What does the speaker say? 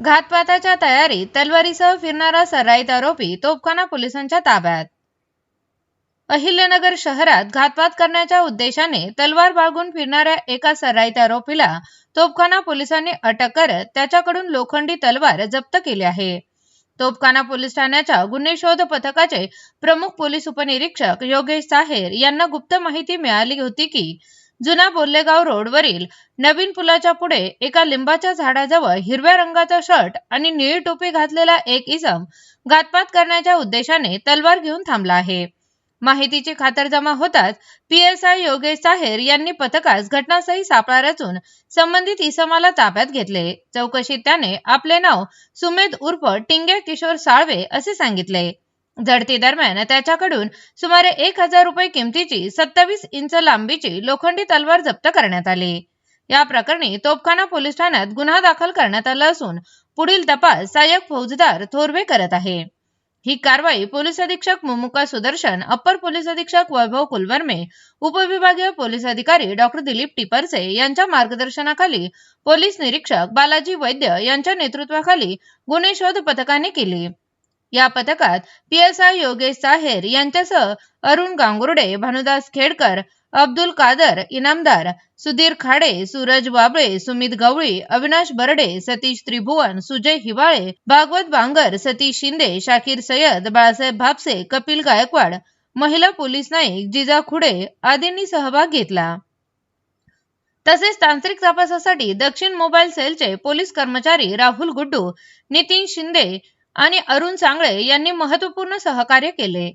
घातपाताच्या तयारीत तलवारीसह फिरणारा सराईत आरोपी तोफखाना पोलिसांच्या ताब्यात। अहिल्यानगर शहरात घातपात करण्याच्या उद्देशाने तलवार बाळगून फिरणाऱ्या एका सराईत आरोपीला तोफखाना पोलिसांनी अटक करत त्याच्याकडून लोखंडी तलवार जप्त केली आहे। तोफखाना पोलीस ठाण्याच्या गुन्हे शोध पथकाचे प्रमुख पोलीस उपनिरीक्षक योगेश साहेर यांना गुप्त माहिती मिळाली होती की जुना बोल्लेगाव रोडवरील नवीन पुलाच्या पुढे एका लिंबाच्या झाडाजवळ हिरव्या रंगाचा शर्ट आणि निळी टोपी घातलेला एक इसम घातपात करण्याच्या उद्देशाने तलवार घेऊन थांबला आहे। माहितीची खातरजमा होताच पीएसआय योगेश साहेर यांनी पथकास घटनास्थळी सापळा रचून संबंधित इसमाला ताब्यात घेतले। चौकशीत त्याने आपले नाव सुमेध उर्फ टिंग्या किशोर साळवे असे सांगितले। झडती दरम्यान त्याच्याकडून सुमारे 1000 रुपये किमतीची 27 इंच लांबीची लोखंडी तलवार जप्त करण्यात आली। या प्रकरणी तोफखाना पोलीस ठाण्यात गुन्हा दाखल करण्यात आला असून पुढील तपास सहाय्यक फौजदार थोरवे करत आहे। ही कारवाई पोलीस अधीक्षक मुमुका सुदर्शन, अप्पर पोलीस अधीक्षक वैभव कुलवर्मे, उपविभागीय पोलीस अधिकारी डॉक्टर दिलीप टिपरसे यांच्या मार्गदर्शनाखाली पोलीस निरीक्षक बालाजी वैद्य यांच्या नेतृत्वाखाली गुन्हे शोध पथकाने केली। या पथकात पीएसआय योगेश साहेर यांच्यासह अरुण गांगुर्डे, भानुदास खेडकर, अब्दुल कादर इनामदार, सुधीर खाडे, सूरज बाबळे, सुमित गवळी, अविनाश बर्डे, सतीश त्रिभुवन, सुजय हिवाळे, भागवत बांगर, सतीश शिंदे, शाकीर सय्यद, बाळासाहेब भापसे, कपिल गायकवाड, महिला पोलीस नाईक जिजा खुडे आदींनी सहभाग घेतला। तसेच तांत्रिक तपासासाठी दक्षिण मोबाईल सेलचे पोलीस कर्मचारी राहुल गुड्डू, नितीन शिंदे आणि अरुण सांगळे यांनी महत्त्वपूर्ण सहकार्य केले।